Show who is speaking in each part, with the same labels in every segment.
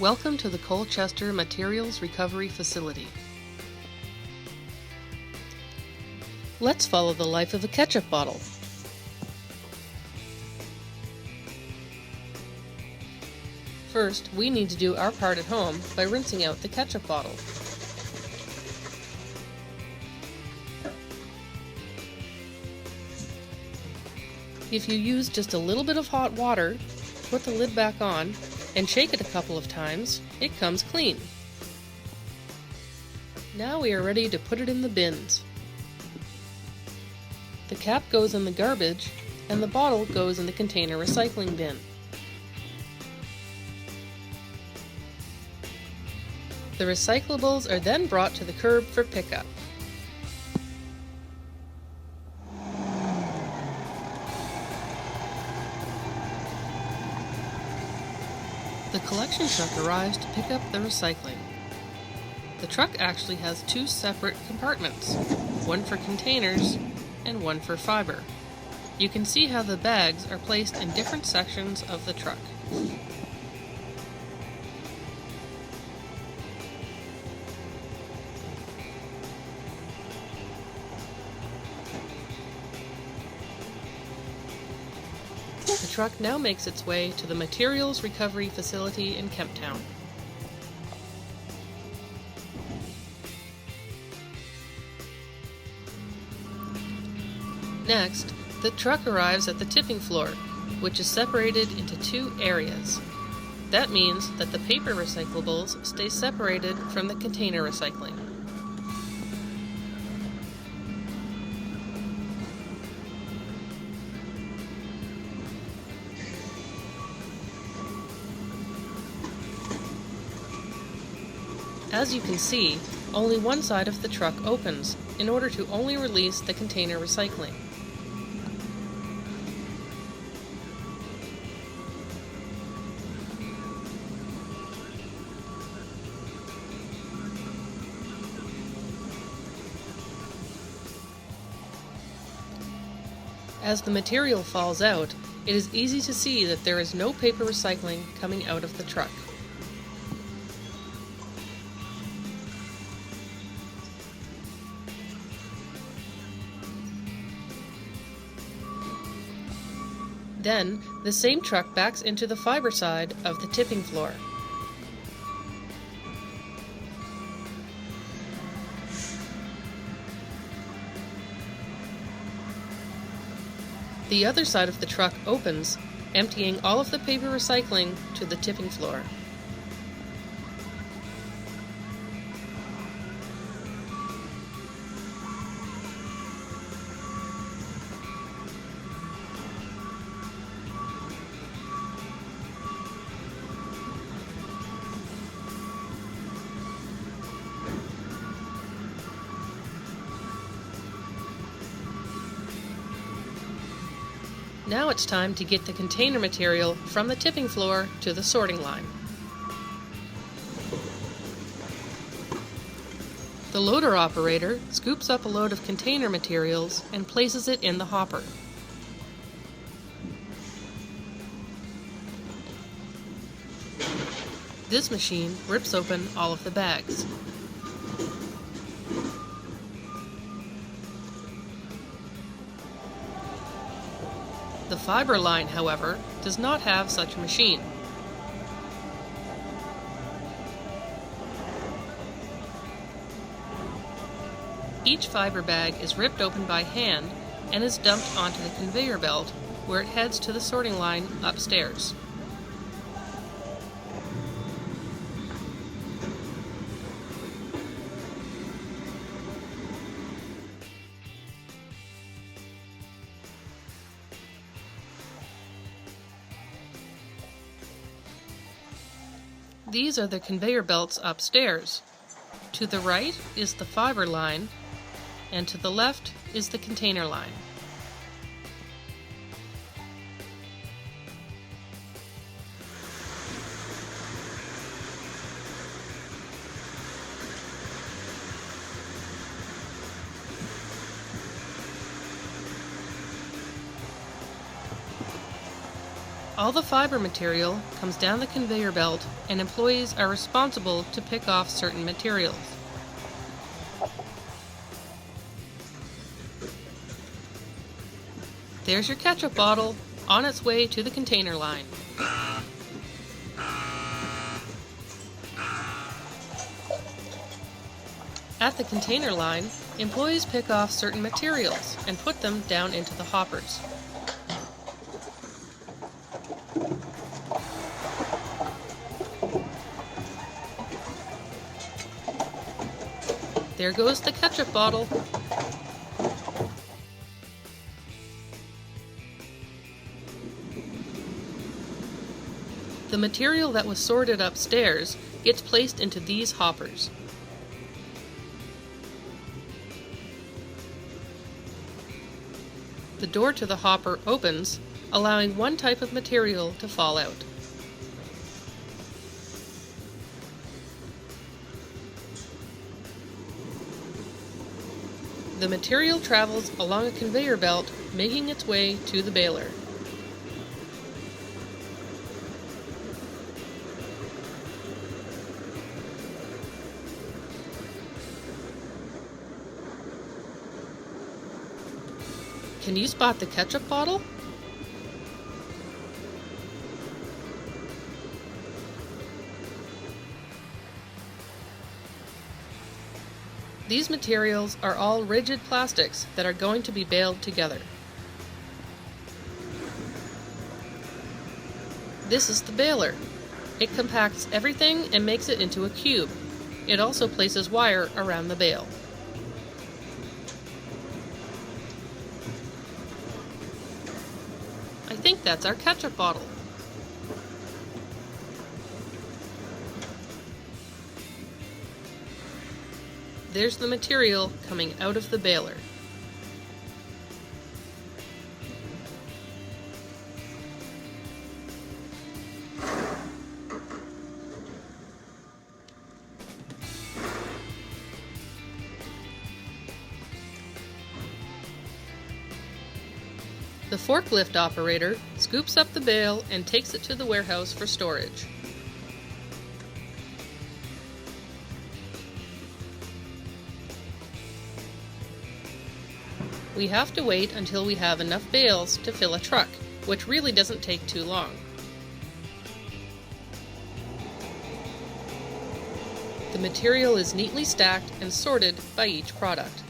Speaker 1: Welcome to the Colchester Materials Recovery Facility. Let's follow the life of a ketchup bottle. First, we need to do our part at home by rinsing out the ketchup bottle. If you use just a little bit of hot water, put the lid back on, and shake it a couple of times, it comes clean. Now we are ready to put it in the bins. The cap goes in the garbage, and the bottle goes in the container recycling bin. The recyclables are then brought to the curb for pickup. The collection truck arrives to pick up the recycling. The truck actually has two separate compartments, one for containers and one for fiber. You can see how the bags are placed in different sections of the truck. The truck now makes its way to the Materials Recovery Facility in Kemptown. Next, the truck arrives at the tipping floor, which is separated into two areas. That means that the paper recyclables stay separated from the container recycling. As you can see, only one side of the truck opens in order to only release the container recycling. As the material falls out, it is easy to see that there is no paper recycling coming out of the truck. Then, the same truck backs into the fiber side of the tipping floor. The other side of the truck opens, emptying all of the paper recycling to the tipping floor. Now it's time to get the container material from the tipping floor to the sorting line. The loader operator scoops up a load of container materials and places it in the hopper. This machine rips open all of the bags. The fiber line, however, does not have such a machine. Each fiber bag is ripped open by hand and is dumped onto the conveyor belt, where it heads to the sorting line upstairs. These are the conveyor belts upstairs. To the right is the fiber line, and to the left is the container line. All the fiber material comes down the conveyor belt, and employees are responsible to pick off certain materials. There's your ketchup bottle on its way to the container line. At the container line, employees pick off certain materials and put them down into the hoppers. There goes the ketchup bottle. The material that was sorted upstairs gets placed into these hoppers. The door to the hopper opens, allowing one type of material to fall out. The material travels along a conveyor belt, making its way to the baler. Can you spot the ketchup bottle? These materials are all rigid plastics that are going to be baled together. This is the baler. It compacts everything and makes it into a cube. It also places wire around the bale. I think that's our ketchup bottle. There's the material coming out of the baler. The forklift operator scoops up the bale and takes it to the warehouse for storage. We have to wait until we have enough bales to fill a truck, which really doesn't take too long. The material is neatly stacked and sorted by each product.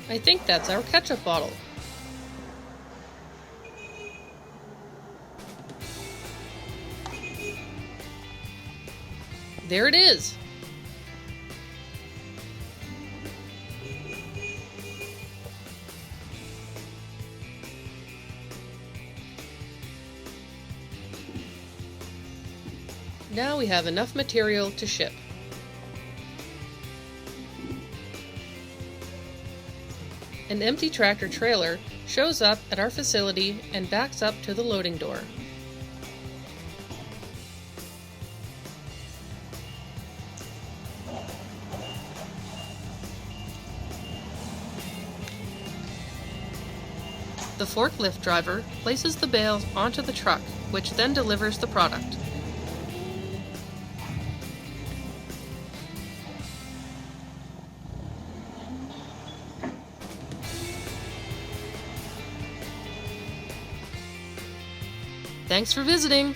Speaker 1: I think that's our ketchup bottle. There it is. Now we have enough material to ship. An empty tractor trailer shows up at our facility and backs up to the loading door. The forklift driver places the bales onto the truck, which then delivers the product. Thanks for visiting!